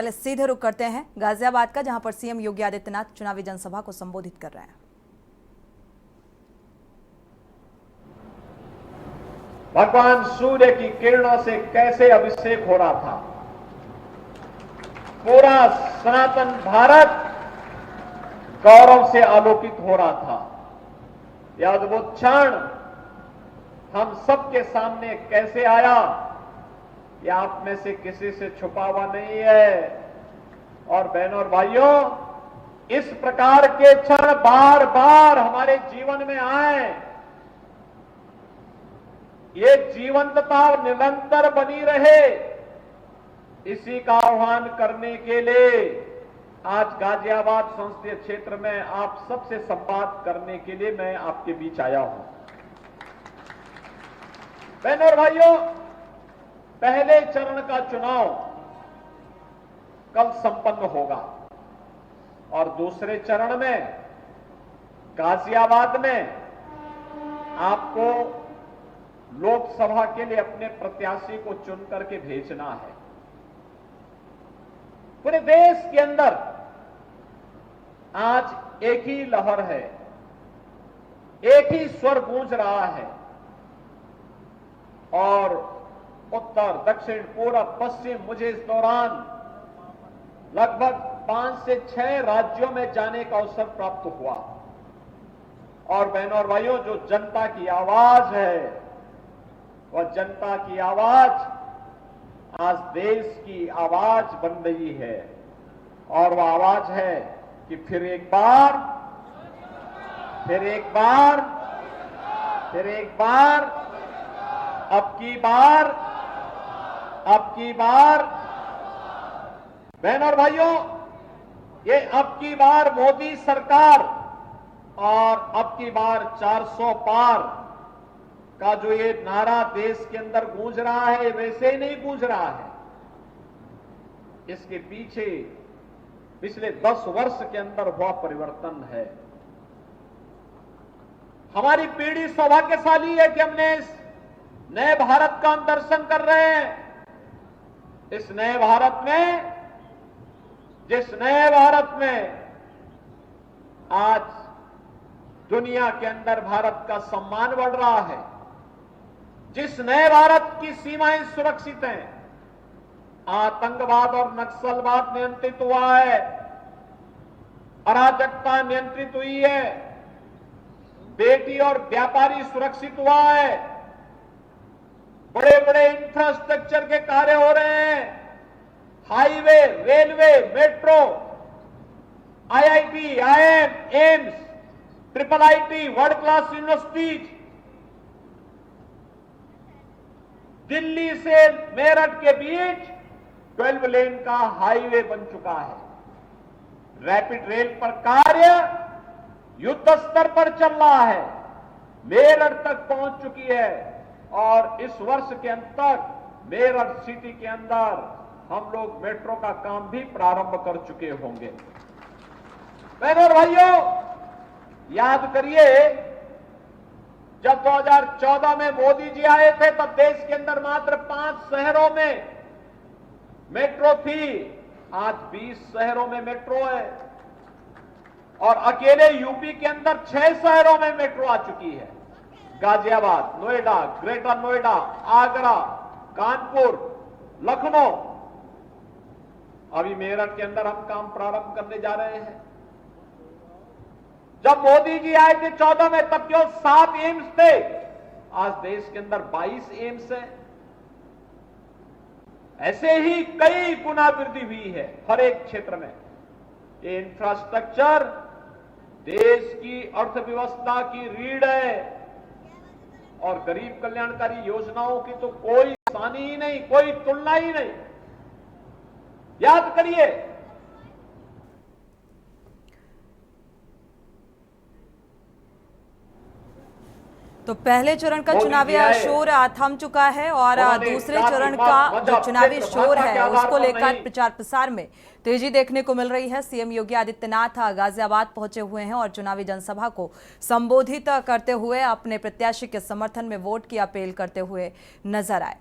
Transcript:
पहले सीधे रुख करते हैं गाजियाबाद का, जहां पर सीएम योगी आदित्यनाथ चुनावी जनसभा को संबोधित कर रहे हैं। भगवान सूर्य की किरणों से कैसे अभिषेक हो रहा था, पूरा सनातन भारत गौरव से आलोकित हो रहा था। यह अद्भुत क्षण हम सबके सामने कैसे आया, यह आप में से किसी से छुपा हुआ नहीं है। और बहनों और भाइयों, इस प्रकार के क्षण बार बार हमारे जीवन में आए, ये जीवंतता निरंतर बनी रहे, इसी का आह्वान करने के लिए आज गाजियाबाद संसदीय क्षेत्र में आप सबसे संवाद करने के लिए मैं आपके बीच आया हूं। बहनों और भाइयों, पहले चरण का चुनाव कल संपन्न होगा और दूसरे चरण में गाजियाबाद में आपको लोकसभा के लिए अपने प्रत्याशी को चुन करके भेजना है। पूरे देश के अंदर आज एक ही लहर है, एक ही स्वर गूंज रहा है और उत्तर, दक्षिण, पूरब, पश्चिम, मुझे इस दौरान लगभग 5 से 6 राज्यों में जाने का अवसर प्राप्त हुआ। और बहनों और भाइयों, जो जनता की आवाज है, वह जनता की आवाज आज देश की आवाज बन रही है। और वह आवाज है कि फिर एक बार, फिर एक बार, फिर एक बार, अब की बार, अब की बार। बहनों और भाइयों, ये अब की बार मोदी सरकार और अब की बार 400 पार का जो ये नारा देश के अंदर गूंज रहा है, वैसे ही नहीं गूंज रहा है। इसके पीछे पिछले 10 वर्ष के अंदर हुआ परिवर्तन है। हमारी पीढ़ी सौभाग्यशाली है कि हमने इस नए भारत का हम दर्शन कर रहे हैं। इस नए भारत में, जिस नए भारत में आज दुनिया के अंदर भारत का सम्मान बढ़ रहा है, जिस नए भारत की सीमाएं सुरक्षित हैं, आतंकवाद और नक्सलवाद नियंत्रित हुआ है, अराजकता नियंत्रित हुई है, बेटी और व्यापारी सुरक्षित हुआ है, बड़े बड़े इंफ्रास्ट्रक्चर के कार्य हो रहे हैं, highway, railway, metro, IIT, IIM, AIIMS, triple IT, world class universities, Delhi से मेरठ के बीच 12 लेन का हाईवे बन चुका है। रैपिड रेल पर कार्य युद्ध स्तर पर चल रहा है, मेरठ तक पहुंच चुकी है और इस वर्ष के अंत तक मेरठ सिटी के अंदर हम लोग मेट्रो का काम भी प्रारंभ कर चुके होंगे। बहनों और भाइयों, याद करिए, जब 2014 में मोदी जी आए थे तब देश के अंदर मात्र 5 शहरों में मेट्रो थी। आज 20 शहरों में मेट्रो है और अकेले यूपी के अंदर 6 शहरों में मेट्रो आ चुकी है। गाजियाबाद, नोएडा, ग्रेटर नोएडा, आगरा, कानपुर, लखनऊ, अभी मेरठ के अंदर हम काम प्रारंभ करने जा रहे हैं। जब मोदी जी आए थे 14 में, तब केवल 7 एम्स थे, आज देश के अंदर 22 एम्स है। ऐसे ही कई गुना वृद्धि हुई है हर एक क्षेत्र में। ये इंफ्रास्ट्रक्चर देश की अर्थव्यवस्था की रीढ़ है और गरीब कल्याणकारी योजनाओं की तो कोई सानी ही नहीं, कोई तुलना ही नहीं। याद करिए, तो पहले चरण का चुनावी शोर थम चुका है और दूसरे चरण का जो चुनावी शोर है उसको लेकर प्रचार प्रसार में तेजी देखने को मिल रही है। सीएम योगी आदित्यनाथ गाजियाबाद पहुंचे हुए हैं और चुनावी जनसभा को संबोधित करते हुए अपने प्रत्याशी के समर्थन में वोट की अपील करते हुए नजर आए।